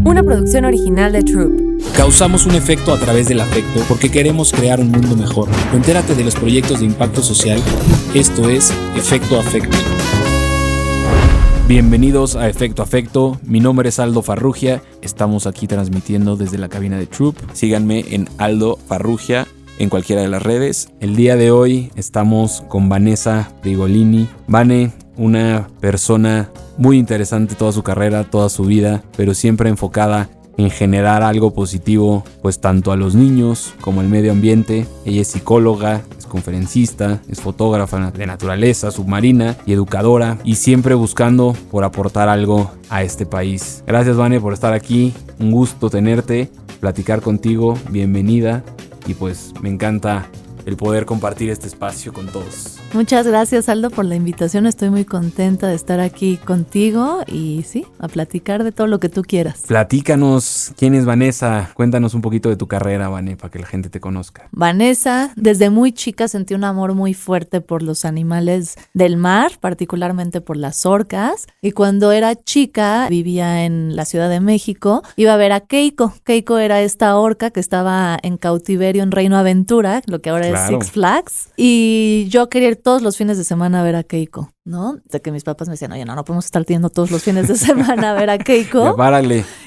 Una producción original de Troop. Causamos un efecto a través del afecto porque queremos crear un mundo mejor. Entérate de los proyectos de impacto social. Esto es Efecto Afecto. Bienvenidos a Efecto Afecto. Mi nombre es Aldo Farrugia. Estamos aquí transmitiendo desde la cabina de Troop. Síganme en Aldo Farrugia en cualquiera de las redes. El día de hoy estamos con Vanessa Brigolini. Vane, una persona muy interesante toda su carrera, toda su vida, pero siempre enfocada en generar algo positivo, pues tanto a los niños como al medio ambiente. Ella es psicóloga, es conferencista, es fotógrafa de naturaleza, submarina y educadora, y siempre buscando por aportar algo a este país. Gracias, Vane, por estar aquí. Un gusto tenerte, platicar contigo. Bienvenida, y pues me encanta el poder compartir este espacio con todos. Muchas gracias, Aldo, por la invitación. Estoy muy contenta de estar aquí contigo y sí, a platicar de todo lo que tú quieras. Platícanos, ¿quién es Vanessa? Cuéntanos un poquito de tu carrera, Vane, para que la gente te conozca. Vanessa, desde muy chica sentí un amor muy fuerte por los animales del mar, particularmente por las orcas. Y cuando era chica, vivía en la Ciudad de México, iba a ver a Keiko. Keiko era esta orca que estaba en cautiverio en Reino Aventura, lo que ahora es Six Flags. Y yo quería ir todos los fines de semana a ver a Keiko, ¿no? De que mis papás me decían, oye, no podemos estar yendo todos los fines de semana a ver a Keiko.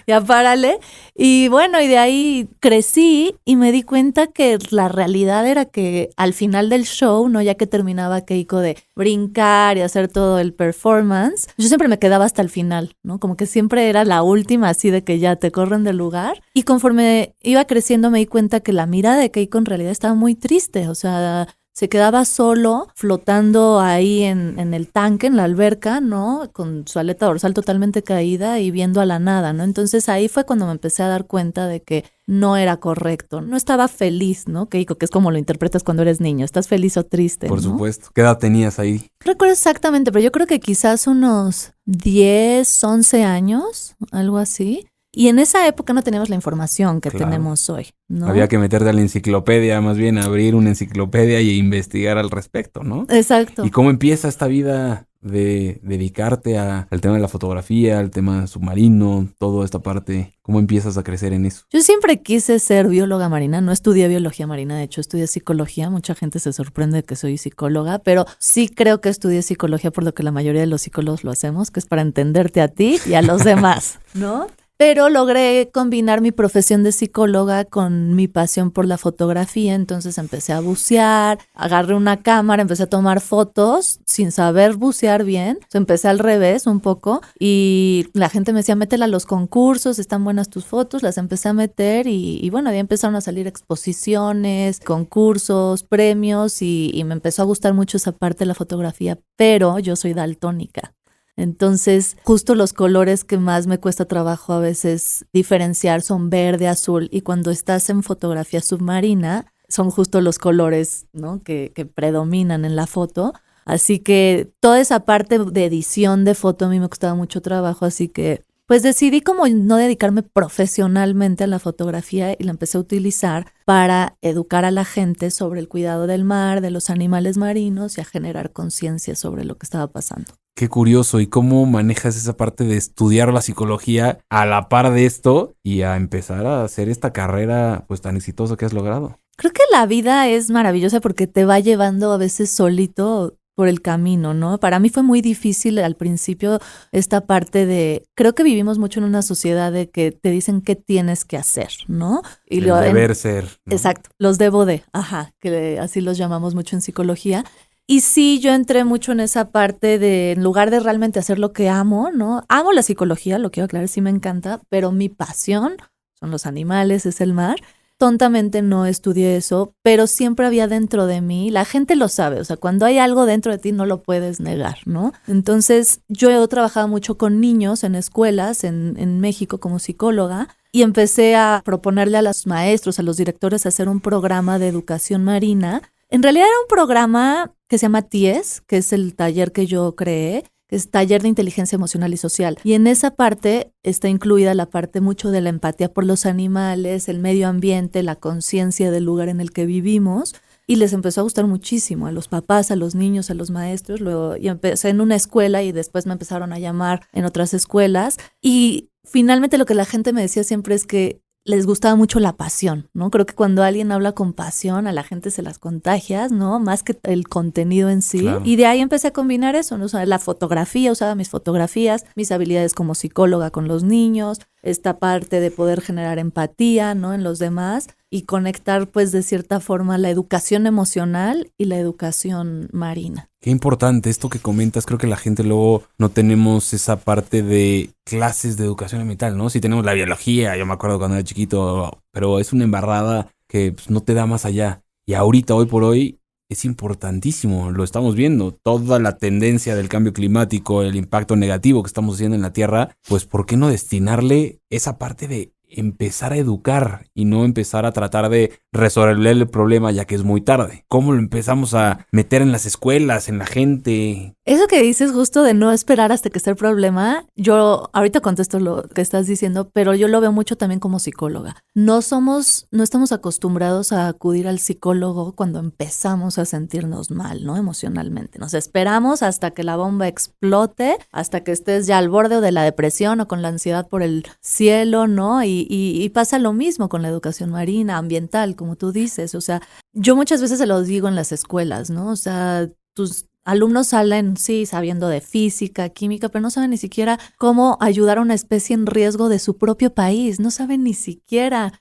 Ya párale. Y bueno, y de ahí crecí y me di cuenta que la realidad era que al final del show, ¿no? Ya que terminaba Keiko de brincar y hacer todo el performance, yo siempre me quedaba hasta el final, ¿no? Como que siempre era la última, así de que ya te corren del lugar. Y conforme iba creciendo me di cuenta que la mirada de Keiko en realidad estaba muy triste, o sea, se quedaba solo, flotando ahí en el tanque, en la alberca, ¿no? Con su aleta dorsal totalmente caída y viendo a la nada, ¿no? Entonces ahí fue cuando me empecé a dar cuenta de que no era correcto. No estaba feliz, ¿no? Keiko, que es como lo interpretas cuando eres niño. ¿Estás feliz o triste? Por ¿no? supuesto. ¿Qué edad tenías ahí? No recuerdo exactamente, pero yo creo que quizás unos 10, 11 años, algo así. Y en esa época no teníamos la información que tenemos hoy, ¿no? Había que meterte a la enciclopedia, más bien abrir una enciclopedia e investigar al respecto, ¿no? Exacto. ¿Y cómo empieza esta vida de dedicarte al tema de la fotografía, al tema submarino, toda esta parte? ¿Cómo empiezas a crecer en eso? Yo siempre quise ser bióloga marina, no estudié biología marina, de hecho estudié psicología. Mucha gente se sorprende de que soy psicóloga, pero sí creo que estudié psicología por lo que la mayoría de los psicólogos lo hacemos, que es para entenderte a ti y a los demás, ¿no? Pero logré combinar mi profesión de psicóloga con mi pasión por la fotografía, entonces empecé a bucear, agarré una cámara, empecé a tomar fotos sin saber bucear bien, empecé al revés un poco y la gente me decía, métela a los concursos, están buenas tus fotos, las empecé a meter y bueno, ya empezaron a salir exposiciones, concursos, premios y me empezó a gustar mucho esa parte de la fotografía, pero yo soy daltónica. Entonces, justo los colores que más me cuesta trabajo a veces diferenciar son verde, azul, y cuando estás en fotografía submarina son justo los colores, ¿no? que predominan en la foto. Así que toda esa parte de edición de foto a mí me costaba mucho trabajo, así que pues decidí como no dedicarme profesionalmente a la fotografía y la empecé a utilizar para educar a la gente sobre el cuidado del mar, de los animales marinos y a generar conciencia sobre lo que estaba pasando. Qué curioso. ¿Y cómo manejas esa parte de estudiar la psicología a la par de esto y a empezar a hacer esta carrera pues tan exitosa que has logrado? Creo que la vida es maravillosa porque te va llevando a veces solito por el camino, ¿no? Para mí fue muy difícil al principio esta parte de, creo que vivimos mucho en una sociedad de que te dicen qué tienes que hacer, ¿no? Y el deber ser, ¿no? Exacto, los debo de, que así los llamamos mucho en psicología. Y sí, yo entré mucho en esa parte de, en lugar de realmente hacer lo que amo, ¿no? Amo la psicología, lo quiero aclarar, sí me encanta, pero mi pasión son los animales, es el mar. Tontamente no estudié eso, pero siempre había dentro de mí, la gente lo sabe, o sea, cuando hay algo dentro de ti no lo puedes negar, ¿no? Entonces yo he trabajado mucho con niños en escuelas en México como psicóloga y empecé a proponerle a los maestros, a los directores, hacer un programa de educación marina. En realidad era un programa que se llama TIES, que es el taller que yo creé, que es Taller de Inteligencia Emocional y Social. Y en esa parte está incluida la parte mucho de la empatía por los animales, el medio ambiente, la conciencia del lugar en el que vivimos. Y les empezó a gustar muchísimo a los papás, a los niños, a los maestros. Luego, y empecé en una escuela y después me empezaron a llamar en otras escuelas. Y finalmente lo que la gente me decía siempre es que les gustaba mucho la pasión, ¿no? Creo que cuando alguien habla con pasión, a la gente se las contagias, ¿no? Más que el contenido en sí. Claro. Y de ahí empecé a combinar eso, ¿no? O sea, la fotografía, usaba mis fotografías, mis habilidades como psicóloga con los niños, esta parte de poder generar empatía, ¿no? En los demás y conectar, pues, de cierta forma la educación emocional y la educación marina. Qué importante esto que comentas. Creo que la gente luego no tenemos esa parte de clases de educación ambiental, ¿no? Sí tenemos la biología, yo me acuerdo cuando era chiquito, pero es una embarrada que pues, no te da más allá. Y ahorita, hoy por hoy, es importantísimo, lo estamos viendo. Toda la tendencia del cambio climático, el impacto negativo que estamos haciendo en la Tierra, pues ¿por qué no destinarle esa parte de empezar a educar y no empezar a tratar de resolver el problema ya que es muy tarde? ¿Cómo lo empezamos a meter en las escuelas, en la gente? Eso que dices justo de no esperar hasta que esté el problema, yo ahorita contesto lo que estás diciendo, pero yo lo veo mucho también como psicóloga. No estamos acostumbrados a acudir al psicólogo cuando empezamos a sentirnos mal, ¿no? Emocionalmente. Nos esperamos hasta que la bomba explote, hasta que estés ya al borde de la depresión o con la ansiedad por el cielo, ¿no? Y pasa lo mismo con la educación marina, ambiental, como tú dices. O sea, yo muchas veces se los digo en las escuelas, ¿no? O sea, tus alumnos salen, sí, sabiendo de física, química, pero no saben ni siquiera cómo ayudar a una especie en riesgo de su propio país. No saben ni siquiera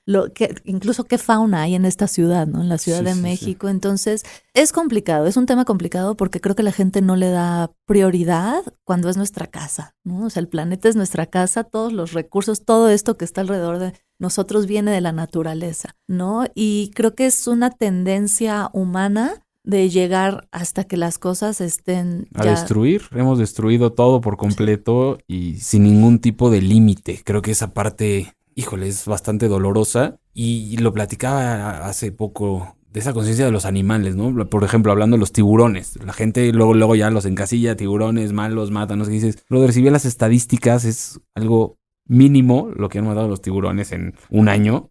incluso qué fauna hay en esta ciudad, ¿no? En la Ciudad de México. Sí. Entonces, es complicado, es un tema complicado porque creo que la gente no le da prioridad cuando es nuestra casa, ¿no? O sea, el planeta es nuestra casa, todos los recursos, todo esto que está alrededor de nosotros viene de la naturaleza, ¿no? Y creo que es una tendencia humana de llegar hasta que las cosas estén a destruir. Hemos destruido todo por completo y sin ningún tipo de límite. Creo que esa parte, híjole, es bastante dolorosa y lo platicaba hace poco de esa conciencia de los animales, ¿no? Por ejemplo, hablando de los tiburones. La gente luego ya los encasilla, tiburones malos, matan, no sé qué dices. Lo de recibir las estadísticas es algo mínimo lo que han matado los tiburones en un año.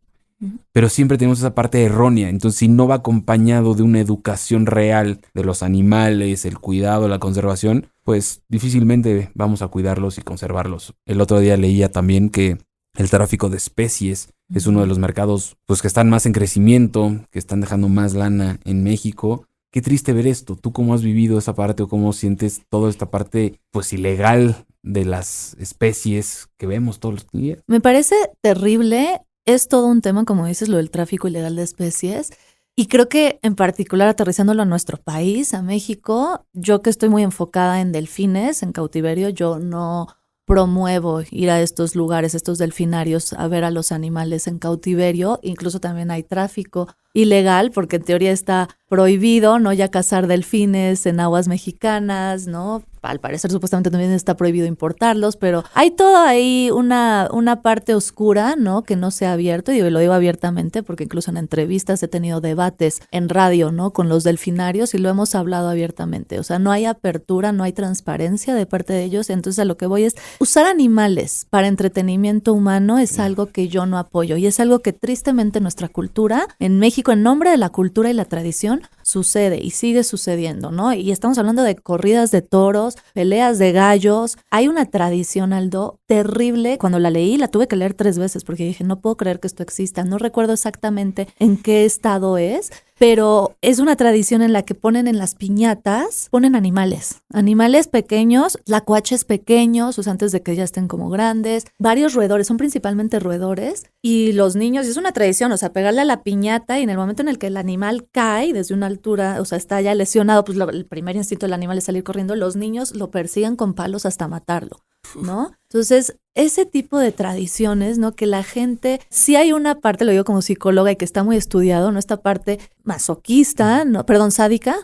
Pero siempre tenemos esa parte errónea. Entonces, si no va acompañado de una educación real de los animales, el cuidado, la conservación, pues difícilmente vamos a cuidarlos y conservarlos. El otro día leía también que el tráfico de especies es uno de los mercados pues, que están más en crecimiento, que están dejando más lana en México. Qué triste ver esto. ¿Tú cómo has vivido esa parte o cómo sientes toda esta parte pues ilegal de las especies que vemos todos los días? Me parece terrible. Es todo un tema, como dices, lo del tráfico ilegal de especies. Y creo que en particular aterrizándolo a nuestro país, a México, yo que estoy muy enfocada en delfines, en cautiverio, yo no promuevo ir a estos lugares, estos delfinarios, a ver a los animales en cautiverio. Incluso también hay tráfico ilegal, porque en teoría está prohibido, ¿no? Ya cazar delfines en aguas mexicanas, ¿no? Al parecer supuestamente también está prohibido importarlos, pero hay todo ahí una parte oscura, ¿no? Que no se ha abierto, y lo digo abiertamente porque incluso en entrevistas he tenido debates en radio, ¿no? Con los delfinarios y lo hemos hablado abiertamente. O sea, no hay apertura, no hay transparencia de parte de ellos. Entonces a lo que voy es, usar animales para entretenimiento humano es algo que yo no apoyo y es algo que tristemente nuestra cultura en México, en nombre de la cultura y la tradición, sucede y sigue sucediendo, ¿no? Y estamos hablando de corridas de toros, peleas de gallos. Hay una tradición, Aldo, terrible. Cuando la leí, la tuve que leer 3 veces porque dije, no puedo creer que esto exista. No recuerdo exactamente en qué estado es, pero es una tradición en la que ponen en las piñatas, ponen animales pequeños, tlacuaches pequeños, o sea, antes de que ya estén como grandes, varios roedores, son principalmente roedores, y los niños, y es una tradición, o sea, pegarle a la piñata y en el momento en el que el animal cae desde una altura, o sea, está ya lesionado, pues el primer instinto del animal es salir corriendo, los niños lo persiguen con palos hasta matarlo, ¿no? Entonces, ese tipo de tradiciones, ¿no? Que la gente, sí hay una parte, lo digo como psicóloga y que está muy estudiado, ¿no? Esta parte masoquista, ¿no? Perdón, sádica,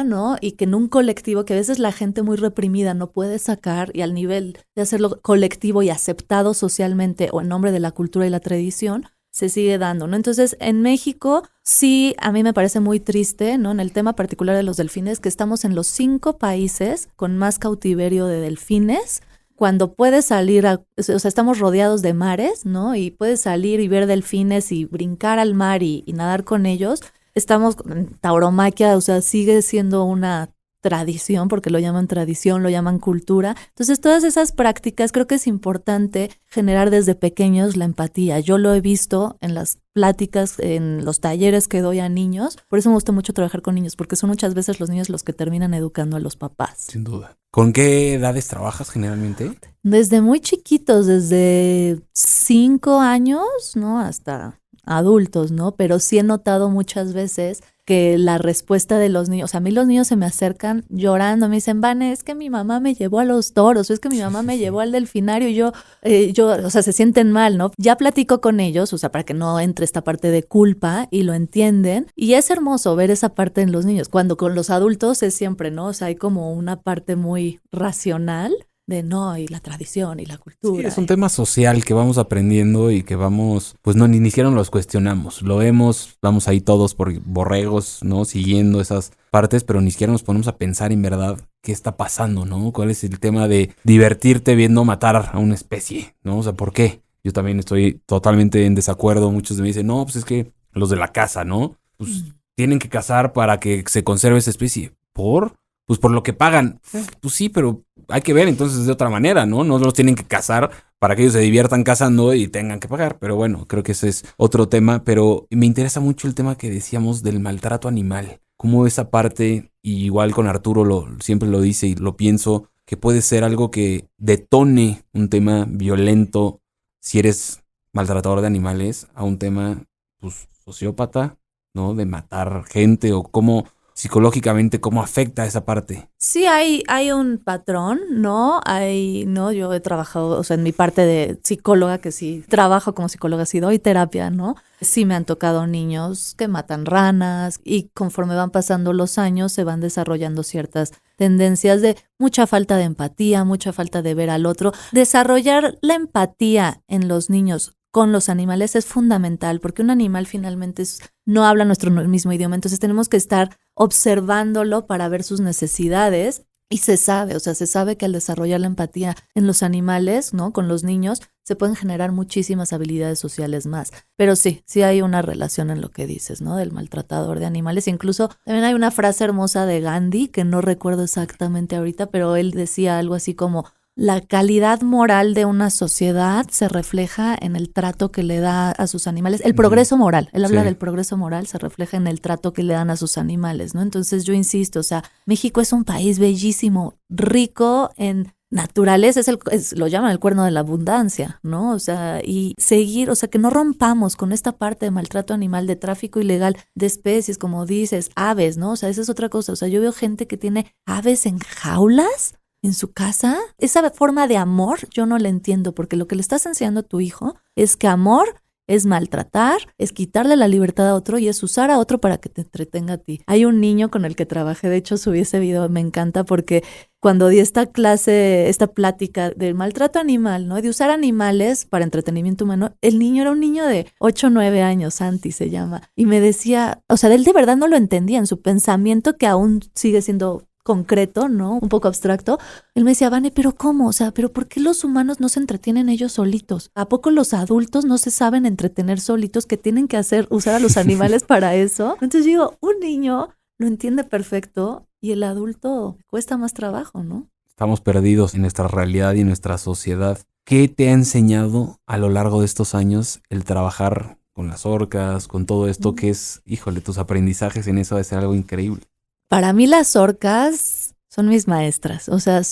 ¿no? Y que en un colectivo que a veces la gente muy reprimida no puede sacar y al nivel de hacerlo colectivo y aceptado socialmente o en nombre de la cultura y la tradición, se sigue dando, ¿no? Entonces, en México, sí, a mí me parece muy triste, ¿no? En el tema particular de los delfines, que estamos en los 5 países con más cautiverio de delfines, cuando puedes salir, o sea, estamos rodeados de mares, ¿no? Y puedes salir y ver delfines y brincar al mar y nadar con ellos. Estamos en tauromaquia, o sea, sigue siendo una tradición, porque lo llaman tradición, lo llaman cultura. Entonces, todas esas prácticas creo que es importante generar desde pequeños la empatía. Yo lo he visto en las pláticas, en los talleres que doy a niños. Por eso me gusta mucho trabajar con niños, porque son muchas veces los niños los que terminan educando a los papás. Sin duda. ¿Con qué edades trabajas generalmente? Desde muy chiquitos, desde 5 años, ¿no? Hasta adultos, ¿no? Pero sí he notado muchas veces que la respuesta de los niños, o sea, a mí los niños se me acercan llorando, me dicen, Vane, es que mi mamá me llevó a los toros, o es que mi mamá me llevó al delfinario y yo, o sea, se sienten mal, ¿no? Ya platico con ellos, o sea, para que no entre esta parte de culpa y lo entienden. Y es hermoso ver esa parte en los niños, cuando con los adultos es siempre, ¿no? O sea, hay como una parte muy racional de no, y la tradición y la cultura. Sí, es un tema social que vamos aprendiendo y que vamos, pues no, ni siquiera los cuestionamos. Lo vemos, vamos ahí todos por borregos, ¿no? Siguiendo esas partes, pero ni siquiera nos ponemos a pensar en verdad qué está pasando, ¿no? ¿Cuál es el tema de divertirte viendo matar a una especie, ¿no? O sea, ¿por qué? Yo también estoy totalmente en desacuerdo. Muchos de mí dicen, no, pues es que los de la caza, ¿no? Pues tienen que cazar para que se conserve esa especie. ¿Por? Pues por lo que pagan. Pues sí, pero hay que ver entonces de otra manera, ¿no? No los tienen que cazar para que ellos se diviertan cazando y tengan que pagar. Pero bueno, creo que ese es otro tema. Pero me interesa mucho el tema que decíamos del maltrato animal. Cómo esa parte, y igual con Arturo siempre lo dice y lo pienso, que puede ser algo que detone un tema violento si eres maltratador de animales a un tema, pues, sociópata, ¿no? De matar gente o cómo psicológicamente cómo afecta esa parte. Sí, hay un patrón, ¿no? ¿no? Yo he trabajado, o sea, en mi parte de psicóloga, que sí trabajo como psicóloga, sí doy terapia, ¿no? Sí me han tocado niños que matan ranas y conforme van pasando los años se van desarrollando ciertas tendencias de mucha falta de empatía, mucha falta de ver al otro. Desarrollar la empatía en los niños con los animales es fundamental, porque un animal finalmente no habla nuestro mismo idioma, entonces tenemos que estar observándolo para ver sus necesidades y se sabe que al desarrollar la empatía en los animales, ¿no? Con los niños, se pueden generar muchísimas habilidades sociales más. Pero sí hay una relación en lo que dices, ¿no? Del maltratador de animales. Incluso también hay una frase hermosa de Gandhi, que no recuerdo exactamente ahorita, pero él decía algo así como: la calidad moral de una sociedad se refleja en el trato que le da a sus animales. El progreso moral, él habla del progreso moral, se refleja en el trato que le dan a sus animales, ¿no? Entonces yo insisto, o sea, México es un país bellísimo, rico en naturaleza, lo llaman el cuerno de la abundancia, ¿no? O sea, y seguir, o sea, que no rompamos con esta parte de maltrato animal, de tráfico ilegal de especies, como dices, aves, ¿no? O sea, esa es otra cosa. O sea, yo veo gente que tiene aves en jaulas en su casa. Esa forma de amor yo no la entiendo, porque lo que le estás enseñando a tu hijo es que amor es maltratar, es quitarle la libertad a otro y es usar a otro para que te entretenga a ti. Hay un niño con el que trabajé, de hecho subí ese video, me encanta, porque cuando di esta plática del maltrato animal, ¿no? De usar animales para entretenimiento humano, el niño era un niño de 8 o 9 años, Santi se llama, y me decía, o sea, él de verdad no lo entendía en su pensamiento, que aún sigue siendo concreto, ¿no? Un poco abstracto. Él me decía, Vane, ¿pero cómo? O sea, ¿pero por qué los humanos no se entretienen ellos solitos? ¿A poco los adultos no se saben entretener solitos, que tienen que usar a los animales para eso? Entonces digo, un niño lo entiende perfecto y el adulto cuesta más trabajo, ¿no? Estamos perdidos en nuestra realidad y en nuestra sociedad. ¿Qué te ha enseñado a lo largo de estos años el trabajar con las orcas, con todo esto que es, híjole, tus aprendizajes en eso debe ser algo increíble? Para mí las orcas son mis maestras, o sea,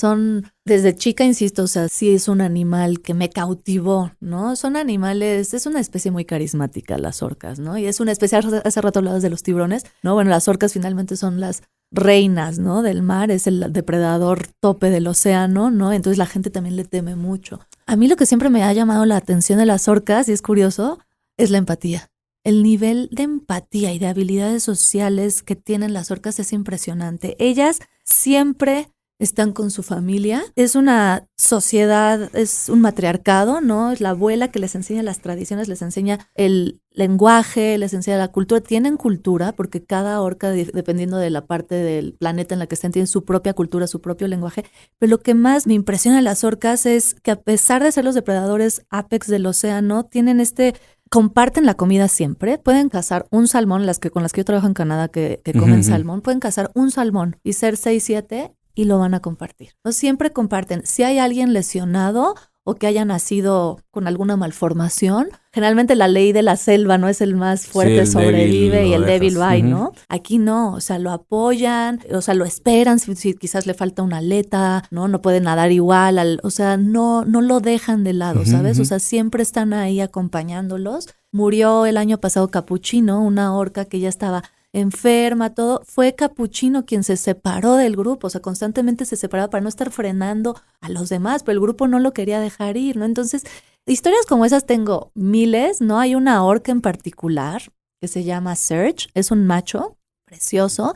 desde chica, insisto, o sea, sí es un animal que me cautivó, ¿no? Son animales, es una especie muy carismática las orcas, ¿no? Y es una especie, hace rato hablabas de los tiburones, ¿no? Bueno, las orcas finalmente son las reinas, ¿no? Del mar, es el depredador tope del océano, ¿no? Entonces la gente también le teme mucho. A mí lo que siempre me ha llamado la atención de las orcas, y es curioso, es la empatía. El nivel de empatía y de habilidades sociales que tienen las orcas es impresionante. Ellas siempre están con su familia. Es una sociedad, es un matriarcado, ¿no? Es la abuela que les enseña las tradiciones, les enseña el lenguaje, les enseña la cultura. Tienen cultura porque cada orca, dependiendo de la parte del planeta en la que estén, tienen su propia cultura, su propio lenguaje. Pero lo que más me impresiona de las orcas es que, a pesar de ser los depredadores apex del océano, tienen este comparten la comida siempre. Pueden cazar un salmón, con las que yo trabajo en Canadá que comen salmón, pueden cazar un salmón y ser 6, 7 y lo van a compartir. No siempre comparten. Si hay alguien lesionado o que haya nacido con alguna malformación, generalmente la ley de la selva, ¿no? Es el más fuerte, sobrevive y el débil va, ¿no? Aquí no, o sea, lo apoyan, o sea, lo esperan si quizás le falta una aleta, ¿no? No puede nadar igual, o sea, no lo dejan de lado, ¿sabes? O sea, siempre están ahí acompañándolos. Murió el año pasado Capuchino, una orca que ya estaba enferma, todo. Fue Capuchino quien se separó del grupo, o sea, constantemente se separaba para no estar frenando a los demás, pero el grupo no lo quería dejar ir, ¿no? Entonces, historias como esas tengo miles, ¿no? Hay una orca en particular que se llama Serge, es un macho precioso,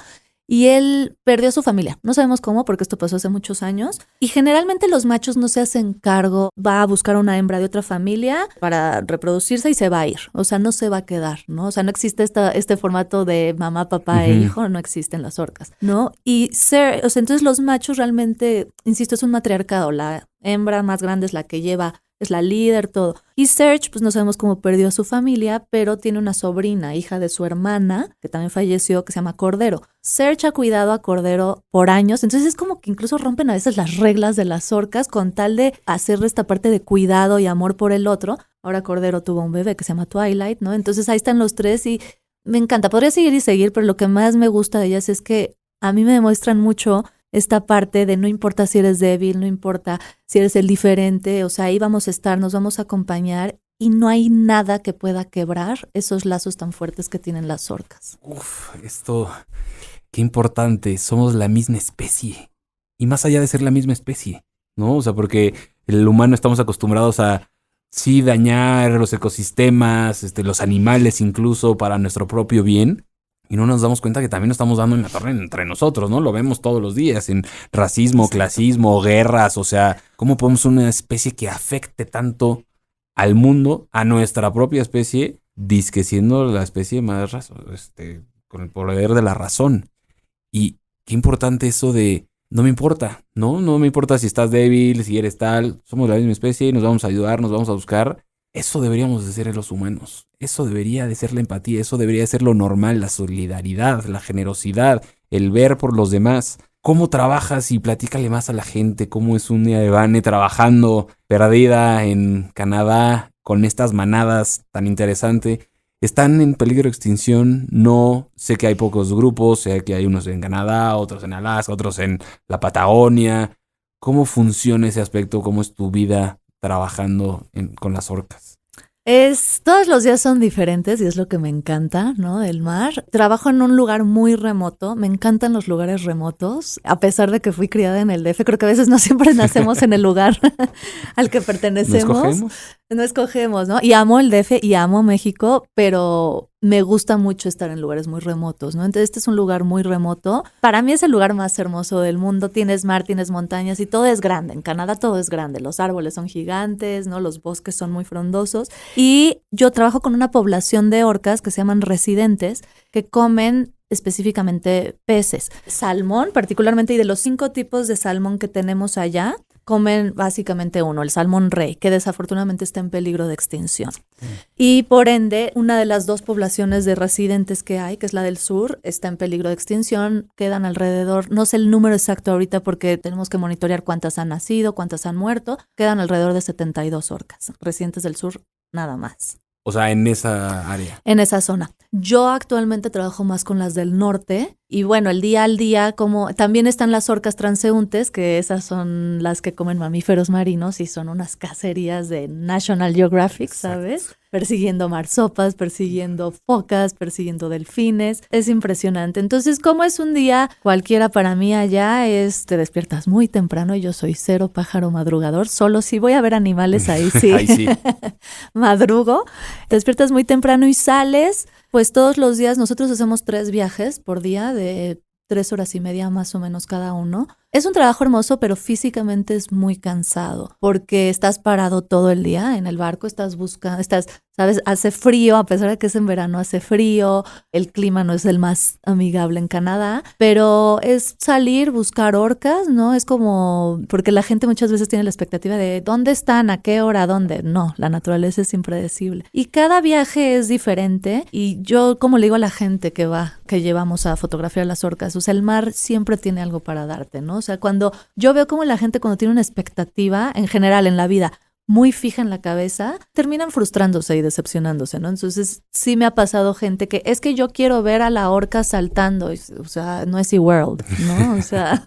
y él perdió a su familia. No sabemos cómo, porque esto pasó hace muchos años. Y generalmente los machos no se hacen cargo, va a buscar una hembra de otra familia para reproducirse y se va a ir. O sea, no se va a quedar, ¿no? O sea, no existe este formato de mamá, papá e hijo, no existen las orcas, ¿no? Y o sea, entonces los machos realmente, insisto, es un matriarcado. La hembra más grande es la que lleva, es la líder, todo. Y Serge, pues no sabemos cómo perdió a su familia, pero tiene una sobrina, hija de su hermana, que también falleció, que se llama Cordero. Serge ha cuidado a Cordero por años, entonces es como que incluso rompen a veces las reglas de las orcas con tal de hacerle esta parte de cuidado y amor por el otro. Ahora Cordero tuvo un bebé que se llama Twilight, ¿no? Entonces ahí están los tres y me encanta. Podría seguir y seguir, pero lo que más me gusta de ellas es que a mí me demuestran mucho esta parte de no importa si eres débil, no importa si eres el diferente, o sea, ahí vamos a estar, nos vamos a acompañar y no hay nada que pueda quebrar esos lazos tan fuertes que tienen las orcas. Esto, qué importante, somos la misma especie. Y más allá de ser la misma especie, ¿no? O sea, porque el humano estamos acostumbrados a, sí, dañar los ecosistemas, los animales incluso para nuestro propio bien. Y no nos damos cuenta que también nos estamos dando en la torre entre nosotros, ¿no? Lo vemos todos los días en racismo, clasismo, guerras. O sea, ¿cómo podemos una especie que afecte tanto al mundo, a nuestra propia especie, dizque siendo la especie más con el poder de la razón? Y qué importante eso de no me importa, ¿no? No me importa si estás débil, si eres tal. Somos la misma especie, nos vamos a ayudar, nos vamos a buscar. Eso deberíamos de ser los humanos. Eso debería de ser la empatía. Eso debería de ser lo normal, la solidaridad, la generosidad, el ver por los demás. ¿Cómo trabajas? Y platícale más a la gente cómo es un día de Vane trabajando perdida en Canadá con estas manadas tan interesantes. Están en peligro de extinción. No, sé que hay pocos grupos, sé que hay unos en Canadá, otros en Alaska, otros en la Patagonia. ¿Cómo funciona ese aspecto? ¿Cómo es tu vida trabajando con las orcas? Todos los días son diferentes y es lo que me encanta, ¿no? Del mar. Trabajo en un lugar muy remoto. Me encantan los lugares remotos, a pesar de que fui criada en el DF. Creo que a veces no siempre nacemos en el lugar al que pertenecemos. No escogemos, ¿no? Y amo el DF y amo México, pero me gusta mucho estar en lugares muy remotos, ¿no? Entonces este es un lugar muy remoto. Para mí es el lugar más hermoso del mundo. Tienes mar, tienes montañas y todo es grande. En Canadá todo es grande. Los árboles son gigantes, ¿no? Los bosques son muy frondosos. Y yo trabajo con una población de orcas que se llaman residentes, que comen específicamente peces. Salmón, particularmente, y de los 5 tipos de salmón que tenemos allá, comen básicamente uno, el salmón rey, que desafortunadamente está en peligro de extinción. Y por ende, una de las 2 poblaciones de residentes que hay, que es la del sur, está en peligro de extinción. Quedan alrededor, no sé el número exacto ahorita porque tenemos que monitorear cuántas han nacido, cuántas han muerto. Quedan alrededor de 72 orcas, residentes del sur, nada más. O sea, en esa área. En esa zona. Yo actualmente trabajo más con las del norte y bueno, el día al día, como también están las orcas transeúntes, que esas son las que comen mamíferos marinos y son unas cacerías de National Geographic, ¿sabes? Exacto. Persiguiendo marsopas, persiguiendo focas, persiguiendo delfines. Es impresionante. Entonces, como es un día cualquiera para mí allá, te despiertas muy temprano. Yo soy 0 pájaro madrugador. Solo si voy a ver animales, ahí sí. Ahí sí. Madrugo. Te despiertas muy temprano y sales. Pues todos los días nosotros hacemos 3 viajes por día de 3 horas y media más o menos cada uno. Es un trabajo hermoso, pero físicamente es muy cansado porque estás parado todo el día en el barco, estás, sabes, hace frío, a pesar de que es en verano, hace frío, el clima no es el más amigable en Canadá, pero es salir, buscar orcas, ¿no? Es como, porque la gente muchas veces tiene la expectativa de ¿dónde están? ¿A qué hora? ¿Dónde? No, la naturaleza es impredecible. Y cada viaje es diferente y yo, como le digo a la gente que llevamos a fotografiar las orcas, o sea, el mar siempre tiene algo para darte, ¿no? O sea, cuando yo veo como la gente cuando tiene una expectativa, en general en la vida, muy fija en la cabeza, terminan frustrándose y decepcionándose, ¿no? Entonces, sí me ha pasado gente que es que yo quiero ver a la orca saltando, o sea, no es SeaWorld, ¿no? O sea,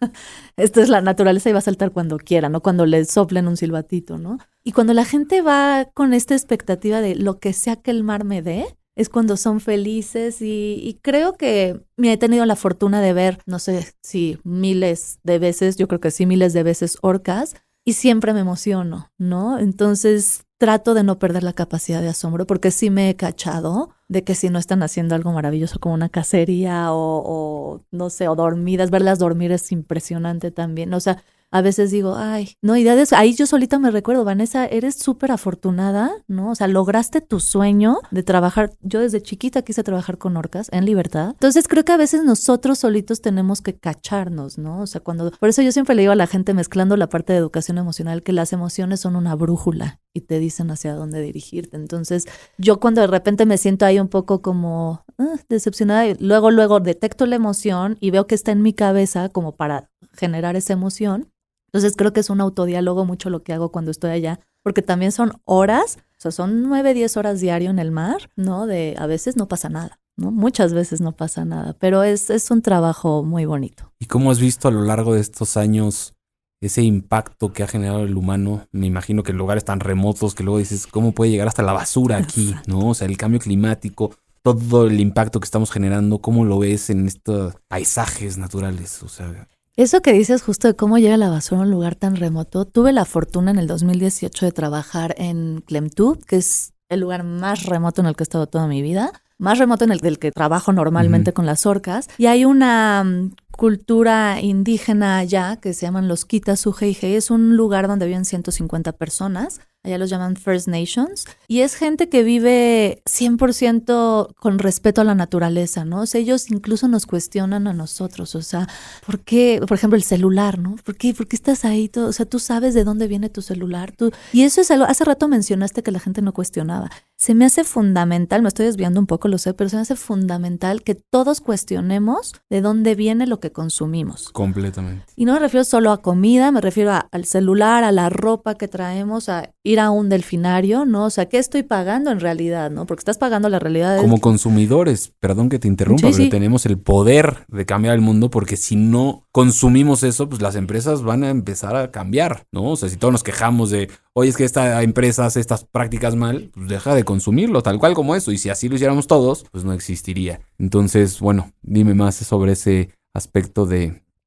esto es la naturaleza y va a saltar cuando quiera, no cuando le soplen un silbatito, ¿no? Y cuando la gente va con esta expectativa de lo que sea que el mar me dé, es cuando son felices y creo que he tenido la fortuna de ver, no sé si miles de veces, yo creo que sí, miles de veces orcas, y siempre me emociono, ¿no? Entonces trato de no perder la capacidad de asombro porque sí me he cachado de que si no están haciendo algo maravilloso como una cacería o no sé, o dormidas, verlas dormir es impresionante también, o sea, a veces digo, ay, no, y de eso, ahí yo solita me recuerdo, Vanessa, eres súper afortunada, ¿no? O sea, lograste tu sueño de trabajar. Yo desde chiquita quise trabajar con orcas en libertad. Entonces creo que a veces nosotros solitos tenemos que cacharnos, ¿no? O sea, por eso yo siempre le digo a la gente mezclando la parte de educación emocional que las emociones son una brújula y te dicen hacia dónde dirigirte. Entonces yo cuando de repente me siento ahí un poco como decepcionada, y luego detecto la emoción y veo que está en mi cabeza como para generar esa emoción. Entonces creo que es un autodiálogo mucho lo que hago cuando estoy allá, porque también son horas, o sea, son 9, 10 horas diario en el mar, ¿no? A veces no pasa nada, ¿no? Muchas veces no pasa nada, pero es un trabajo muy bonito. ¿Y cómo has visto a lo largo de estos años ese impacto que ha generado el humano? Me imagino que en lugares tan remotos que luego dices, ¿cómo puede llegar hasta la basura aquí? ¿No? O sea, el cambio climático, todo el impacto que estamos generando, ¿cómo lo ves en estos paisajes naturales? O sea... Eso que dices justo de cómo llega la basura a un lugar tan remoto, tuve la fortuna en el 2018 de trabajar en Klemtub, que es el lugar más remoto en el que he estado toda mi vida, más remoto en el del que trabajo normalmente con las orcas, y hay una cultura indígena allá que se llaman los Kitasugeihe, es un lugar donde viven 150 personas, allá los llaman First Nations, y es gente que vive 100% con respeto a la naturaleza, ¿no? O sea, ellos incluso nos cuestionan a nosotros, o sea, ¿por qué? Por ejemplo, el celular, ¿no? ¿Por qué estás ahí? O sea, tú sabes de dónde viene tu celular. Y eso es algo, hace rato mencionaste que la gente no cuestionaba. Se me hace fundamental, me estoy desviando un poco, lo sé, pero se me hace fundamental que todos cuestionemos de dónde viene lo que consumimos. Completamente. Y no me refiero solo a comida, me refiero al celular, a la ropa que traemos, a ir a un delfinario, ¿no? O sea, ¿qué estoy pagando en realidad, no? Porque estás pagando la realidad. Como consumidores, perdón que te interrumpa, Sí, pero sí. tenemos el poder de cambiar el mundo porque si no consumimos eso, pues las empresas van a empezar a cambiar, ¿no? O sea, si todos nos quejamos de, oye, es que esta empresa hace estas prácticas mal, pues deja de consumirlo, tal cual como eso. Y si así lo hiciéramos todos, pues no existiría. Entonces, bueno, dime más sobre ese aspecto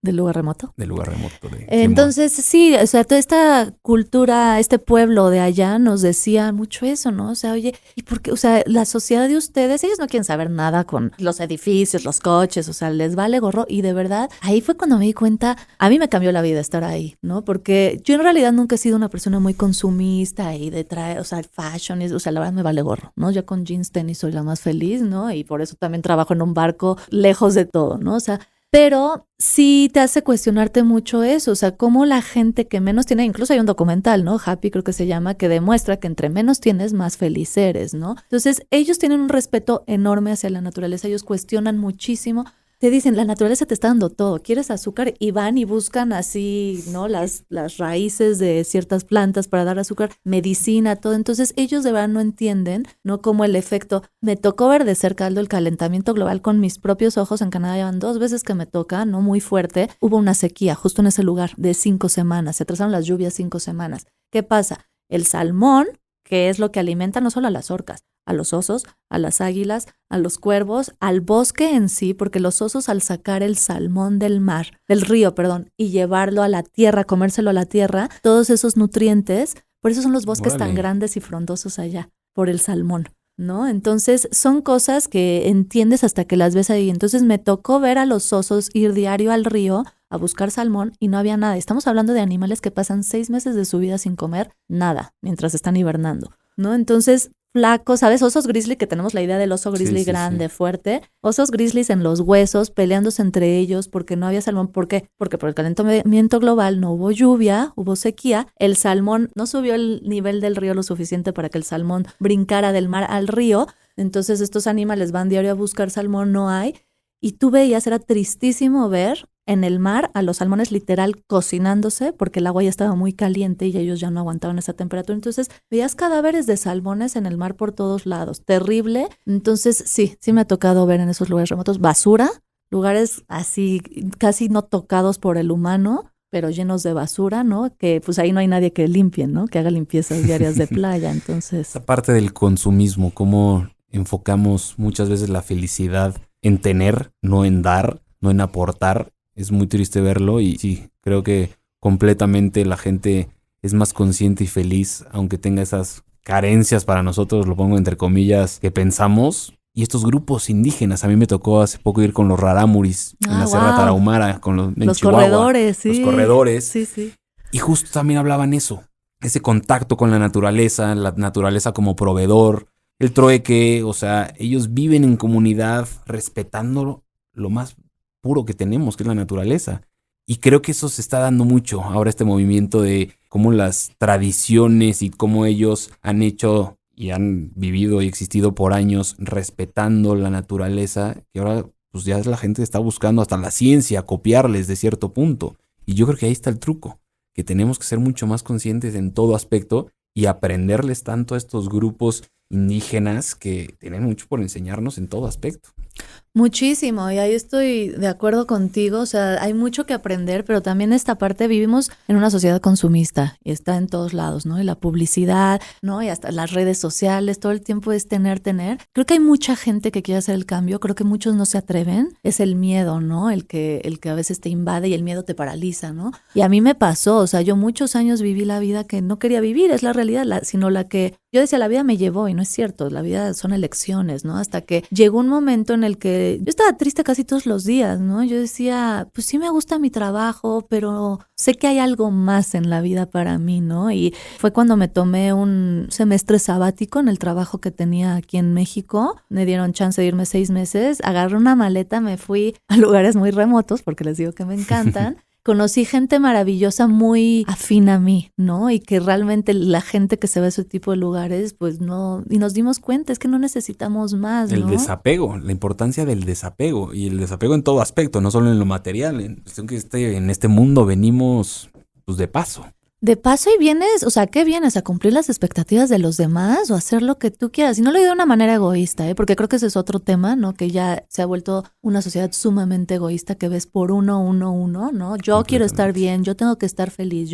¿Del lugar remoto? del lugar remoto. Entonces, sí, o sea, toda esta cultura, este pueblo de allá nos decía mucho eso, ¿no? O sea, oye, ¿y por qué? O sea, la sociedad de ustedes, ellos no quieren saber nada con los edificios, los coches, o sea, les vale gorro. Y de verdad, ahí fue cuando me di cuenta, a mí me cambió la vida estar ahí, ¿no? Porque yo en realidad nunca he sido una persona muy consumista y de traer, o sea, fashion, o sea, la verdad me vale gorro, ¿no? Yo con jeans, tenis soy la más feliz, ¿no? Y por eso también trabajo en un barco lejos de todo, ¿no? O sea, pero sí te hace cuestionarte mucho eso, o sea, cómo la gente que menos tiene, incluso hay un documental, ¿no? Happy creo que se llama, que demuestra que entre menos tienes, más feliz eres, ¿no? Entonces, ellos tienen un respeto enorme hacia la naturaleza, ellos cuestionan muchísimo. Te dicen, la naturaleza te está dando todo, ¿quieres azúcar? Y van y buscan así, ¿no? Las raíces de ciertas plantas para dar azúcar, medicina, todo. Entonces ellos de verdad no entienden, ¿no? Como el efecto. Me tocó ver de cerca el calentamiento global con mis propios ojos. En Canadá llevan 2 veces que me toca, ¿no? Muy fuerte. Hubo una sequía justo en ese lugar de 5 semanas. Se atrasaron las lluvias 5 semanas. ¿Qué pasa? El salmón, que es lo que alimenta no solo a las orcas, a los osos, a las águilas, a los cuervos, al bosque en sí, porque los osos al sacar el salmón del río, y llevarlo a la tierra, comérselo a la tierra, todos esos nutrientes, por eso son los bosques tan grandes y frondosos allá, por el salmón, ¿no? Entonces son cosas que entiendes hasta que las ves ahí. Entonces me tocó ver a los osos ir diario al río a buscar salmón y no había nada. Estamos hablando de animales que pasan 6 meses de su vida sin comer nada mientras están hibernando, ¿no? Entonces, flacos, ¿sabes? Osos grizzly, que tenemos la idea del oso grizzly grande, fuerte. Osos grizzlies en los huesos, peleándose entre ellos porque no había salmón. ¿Por qué? Porque por el calentamiento global no hubo lluvia, hubo sequía. El salmón no subió el nivel del río lo suficiente para que el salmón brincara del mar al río. Entonces estos animales van diario a buscar salmón, no hay. Y tú veías, era tristísimo ver en el mar a los salmones literal cocinándose porque el agua ya estaba muy caliente y ellos ya no aguantaban esa temperatura. Entonces veías cadáveres de salmones en el mar por todos lados. Terrible. Entonces sí me ha tocado ver en esos lugares remotos basura, lugares así casi no tocados por el humano, pero llenos de basura, ¿no? Que pues ahí no hay nadie que limpie, ¿no? Que haga limpiezas diarias de playa. Entonces, esa parte del consumismo, cómo enfocamos muchas veces la felicidad en tener, no en dar, no en aportar. Es muy triste verlo y sí, creo que completamente la gente es más consciente y feliz, aunque tenga esas carencias para nosotros, lo pongo entre comillas, que pensamos. Y estos grupos indígenas, a mí me tocó hace poco ir con los rarámuris en la Sierra Tarahumara, con los Chihuahua, corredores, sí. Los corredores. Sí. Y justo también hablaban eso, ese contacto con la naturaleza como proveedor, el trueque, o sea, ellos viven en comunidad respetando lo más puro que tenemos, que es la naturaleza. Y creo que eso se está dando mucho ahora, este movimiento de cómo las tradiciones y cómo ellos han hecho y han vivido y existido por años respetando la naturaleza, que ahora pues ya la gente está buscando hasta la ciencia copiarles de cierto punto. Y yo creo que ahí está el truco, que tenemos que ser mucho más conscientes en todo aspecto y aprenderles tanto a estos grupos indígenas que tienen mucho por enseñarnos en todo aspecto. Muchísimo, y ahí estoy de acuerdo contigo, o sea, hay mucho que aprender, pero también esta parte, vivimos en una sociedad consumista y está en todos lados, ¿no? Y la publicidad, ¿no? Y hasta las redes sociales, todo el tiempo es tener. Creo que hay mucha gente que quiere hacer el cambio, creo que muchos no se atreven, es el miedo, ¿no? El que a veces te invade y el miedo te paraliza, ¿no? Y a mí me pasó, o sea, yo muchos años viví la vida que no quería vivir, es la realidad, sino la que yo decía, la vida me llevó, y no es cierto, la vida son elecciones, ¿no? Hasta que llegó un momento en el que yo estaba triste casi todos los días, ¿no? Yo decía, pues sí me gusta mi trabajo, pero sé que hay algo más en la vida para mí, ¿no? Y fue cuando me tomé un semestre sabático en el trabajo que tenía aquí en México. Me dieron chance de irme 6 meses, agarré una maleta, me fui a lugares muy remotos, porque les digo que me encantan. Conocí gente maravillosa muy afín a mí, ¿no? Y que realmente la gente que se va a ese tipo de lugares, pues no, y nos dimos cuenta, es que no necesitamos más, ¿no? El desapego, la importancia del desapego, y el desapego en todo aspecto, no solo en lo material. En este mundo venimos pues de paso. De paso y vienes, o sea, ¿qué vienes? ¿A cumplir las expectativas de los demás o a hacer lo que tú quieras? Y no lo digo de una manera egoísta, porque creo que ese es otro tema, ¿no? Que ya se ha vuelto una sociedad sumamente egoísta que ves por uno, ¿no? Yo quiero estar bien, yo tengo que estar feliz,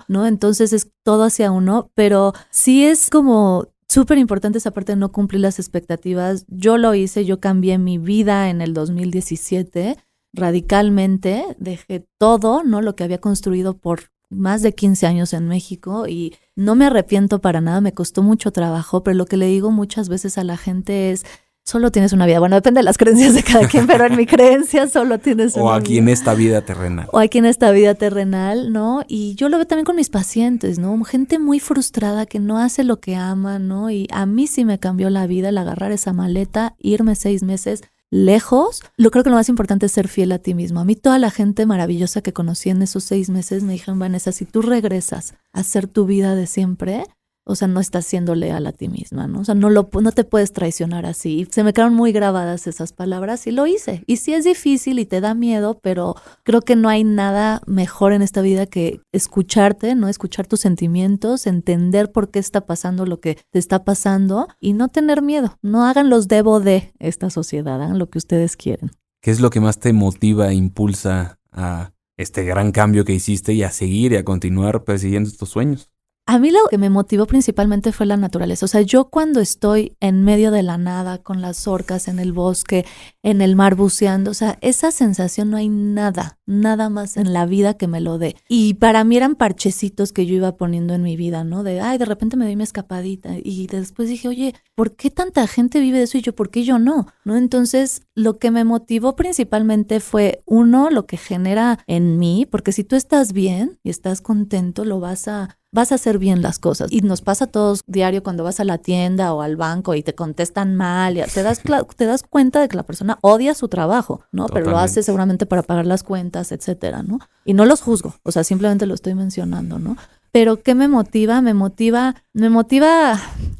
¿no? Entonces es todo hacia uno, pero sí es como súper importante esa parte de no cumplir las expectativas. Yo lo hice, yo cambié mi vida en el 2017 radicalmente, dejé todo, ¿no? Lo que había construido por más de 15 años en México y no me arrepiento para nada, me costó mucho trabajo, pero lo que le digo muchas veces a la gente es, solo tienes una vida. Bueno, depende de las creencias de cada quien, pero en mi creencia solo tienes una vida. O aquí en esta vida terrenal. O aquí en esta vida terrenal, ¿no? Y yo lo veo también con mis pacientes, ¿no? Gente muy frustrada que no hace lo que ama, ¿no? Y a mí sí me cambió la vida el agarrar esa maleta, irme 6 meses lejos. Creo que lo más importante es ser fiel a ti mismo. A mí toda la gente maravillosa que conocí en esos 6 meses me dijeron, Vanessa, si tú regresas a hacer tu vida de siempre, o sea, no estás siendo leal a ti misma, ¿no? O sea, no te puedes traicionar así. Y se me quedaron muy grabadas esas palabras y lo hice. Y sí es difícil y te da miedo, pero creo que no hay nada mejor en esta vida que escucharte, ¿no? Escuchar tus sentimientos, entender por qué está pasando lo que te está pasando y no tener miedo. No hagan los debo de esta sociedad, hagan lo que ustedes quieren. ¿Qué es lo que más te motiva e impulsa a este gran cambio que hiciste y a seguir y a continuar persiguiendo estos sueños? A mí lo que me motivó principalmente fue la naturaleza. O sea, yo cuando estoy en medio de la nada, con las orcas en el bosque, en el mar buceando, o sea, esa sensación no hay nada más en la vida que me lo dé. Y para mí eran parchecitos que yo iba poniendo en mi vida, ¿no? De repente me doy mi escapadita. Y después dije, oye, ¿por qué tanta gente vive de eso y yo, por qué yo no? ¿No? Entonces, lo que me motivó principalmente fue, uno, lo que genera en mí, porque si tú estás bien y estás contento, vas a hacer bien las cosas. Y nos pasa a todos diario cuando vas a la tienda o al banco y te contestan mal. Te das cuenta de que la persona odia su trabajo, ¿no? Totalmente. Pero lo hace seguramente para pagar las cuentas, etcétera, ¿no? Y no los juzgo, o sea, simplemente lo estoy mencionando, ¿no? Pero ¿qué me motiva? Me motiva,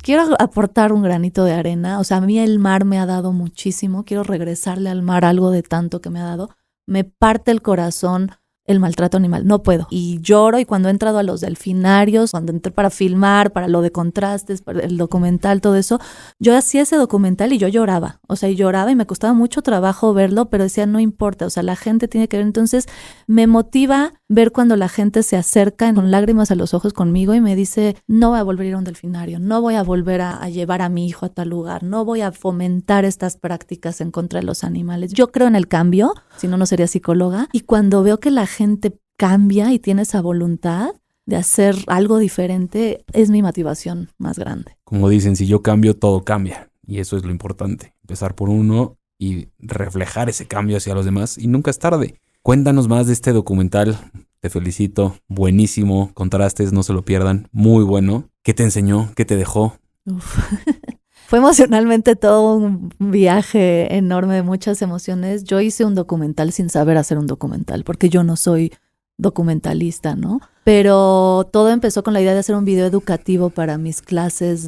quiero aportar un granito de arena. O sea, a mí el mar me ha dado muchísimo. Quiero regresarle al mar algo de tanto que me ha dado. Me parte el corazón el maltrato animal, no puedo. Y lloro, y cuando he entrado a los delfinarios, cuando entré para filmar, para lo de contrastes, para el documental, todo eso, yo hacía ese documental y yo lloraba. O sea, y lloraba y me costaba mucho trabajo verlo, pero decía, no importa, o sea, la gente tiene que ver. Entonces, me motiva ver cuando la gente se acerca con lágrimas a los ojos conmigo y me dice, no voy a volver a ir a un delfinario, no voy a volver a llevar a mi hijo a tal lugar, no voy a fomentar estas prácticas en contra de los animales. Yo creo en el cambio, si no, no sería psicóloga. Y cuando veo que la gente cambia y tiene esa voluntad de hacer algo diferente, es mi motivación más grande. Como dicen, si yo cambio, todo cambia. Y eso es lo importante. Empezar por uno y reflejar ese cambio hacia los demás. Y nunca es tarde. Cuéntanos más de este documental. Te felicito. Buenísimo. Contrastes, no se lo pierdan. Muy bueno. ¿Qué te enseñó? ¿Qué te dejó? Fue emocionalmente todo un viaje enorme de muchas emociones. Yo hice un documental sin saber hacer un documental, porque yo no soy documentalista, ¿no? Pero todo empezó con la idea de hacer un video educativo para mis clases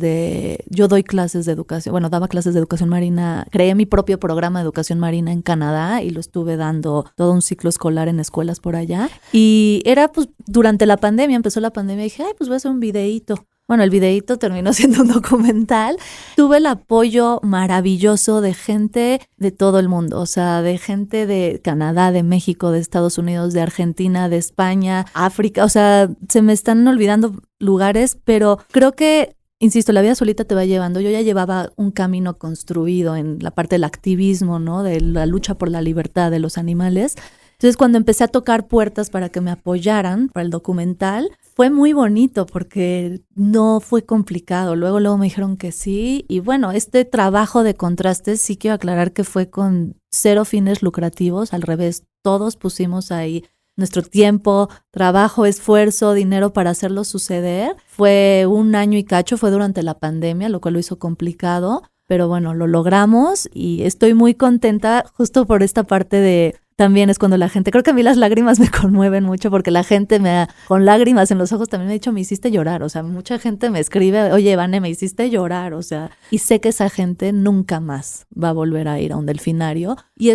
yo doy clases de educación, bueno, daba clases de educación marina, creé mi propio programa de educación marina en Canadá y lo estuve dando todo un ciclo escolar en escuelas por allá. Y era pues durante la pandemia, empezó la pandemia y dije, pues voy a hacer un videíto. Bueno, el videíto terminó siendo un documental. Tuve el apoyo maravilloso de gente de todo el mundo, o sea, de gente de Canadá, de México, de Estados Unidos, de Argentina, de España, África, o sea, se me están olvidando lugares, pero creo que, insisto, la vida solita te va llevando. Yo ya llevaba un camino construido en la parte del activismo, ¿no? De la lucha por la libertad de los animales. Entonces, cuando empecé a tocar puertas para que me apoyaran para el documental, fue muy bonito porque no fue complicado. Luego me dijeron que sí. Y bueno, este trabajo de contrastes sí quiero aclarar que fue con cero fines lucrativos. Al revés, todos pusimos ahí nuestro tiempo, trabajo, esfuerzo, dinero para hacerlo suceder. Fue 1 año y cacho, fue durante la pandemia, lo cual lo hizo complicado. Pero bueno, lo logramos y estoy muy contenta justo por esta parte de... También es cuando la gente, creo que a mí las lágrimas me conmueven mucho porque la gente con lágrimas en los ojos también me ha dicho, me hiciste llorar. O sea, mucha gente me escribe, oye, Vane, me hiciste llorar. O sea, y sé que esa gente nunca más va a volver a ir a un delfinario. Y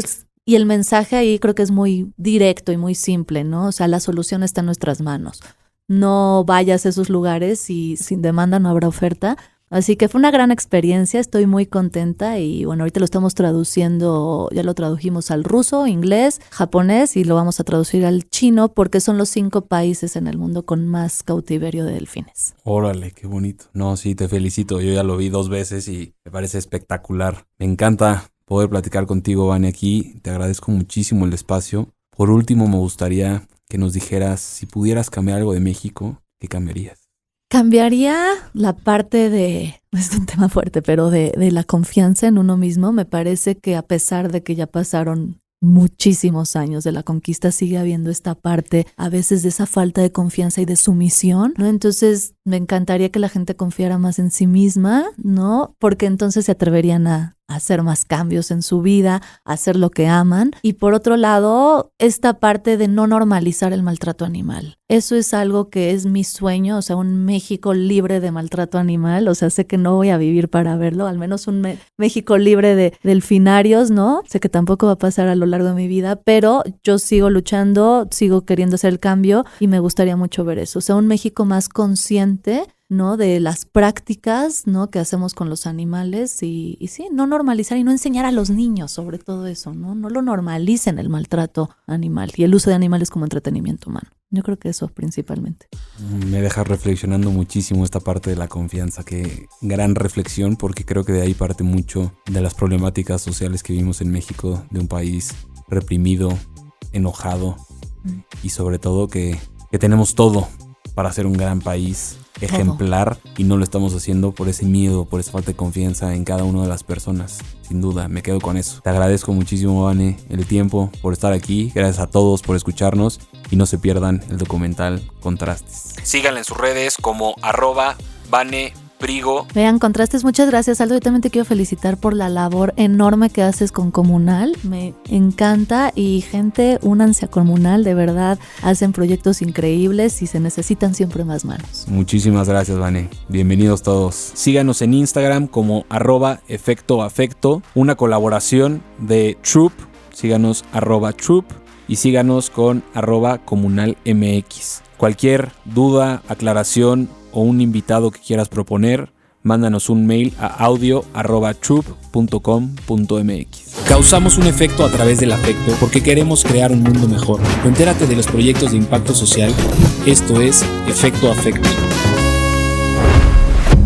el mensaje ahí creo que es muy directo y muy simple, ¿no? O sea, la solución está en nuestras manos. No vayas a esos lugares y sin demanda no habrá oferta. Así que fue una gran experiencia, estoy muy contenta y bueno, ahorita lo estamos traduciendo, ya lo tradujimos al ruso, inglés, japonés y lo vamos a traducir al chino porque son los 5 países en el mundo con más cautiverio de delfines. Órale, qué bonito. No, sí, te felicito. Yo ya lo vi 2 veces y me parece espectacular. Me encanta poder platicar contigo, Vane, aquí. Te agradezco muchísimo el espacio. Por último, me gustaría que nos dijeras, si pudieras cambiar algo de México, ¿qué cambiarías? Cambiaría la parte es un tema fuerte, pero de la confianza en uno mismo. Me parece que a pesar de que ya pasaron muchísimos años de la conquista, sigue habiendo esta parte a veces de esa falta de confianza y de sumisión, ¿no? Entonces me encantaría que la gente confiara más en sí misma, ¿no? Porque entonces se atreverían a hacer más cambios en su vida, a hacer lo que aman. Y por otro lado, esta parte de no normalizar el maltrato animal. Eso es algo que es mi sueño, o sea, un México libre de maltrato animal. O sea, sé que no voy a vivir para verlo, al menos un México libre de delfinarios, ¿no? Sé que tampoco va a pasar a lo largo de mi vida, pero yo sigo luchando, sigo queriendo hacer el cambio y me gustaría mucho ver eso. O sea, un México más consciente, ¿no? De las prácticas, ¿no? Que hacemos con los animales y sí, no normalizar y no enseñar a los niños sobre todo eso, ¿no? No lo normalicen el maltrato animal y el uso de animales como entretenimiento humano. Yo creo que eso principalmente. Me deja reflexionando muchísimo esta parte de la confianza, que gran reflexión, porque creo que de ahí parte mucho de las problemáticas sociales que vivimos en México, de un país reprimido, enojado y sobre todo que tenemos todo para ser un gran país ejemplar y no lo estamos haciendo por ese miedo, por esa falta de confianza en cada una de las personas. Sin duda, me quedo con eso. Te agradezco muchísimo, Vane, el tiempo por estar aquí. Gracias a todos por escucharnos y no se pierdan el documental Contrastes. Síganla en sus redes como @Vane Prigo. Vean, Contrastes, muchas gracias, Aldo. Yo también te quiero felicitar por la labor enorme que haces con Comunal. Me encanta y gente, únanse a Comunal, de verdad, hacen proyectos increíbles y se necesitan siempre más manos. Muchísimas gracias, Vane. Bienvenidos todos. Síganos en Instagram como @efectoafecto, una colaboración de Troop. Síganos @Troop y síganos con @comunalmx. Cualquier duda, aclaración o un invitado que quieras proponer, mándanos un mail a audio@troop.com.mx. Causamos un efecto a través del afecto porque queremos crear un mundo mejor. Entérate de los proyectos de impacto social. Esto es Efecto Afecto.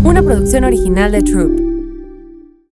Una producción original de Troop.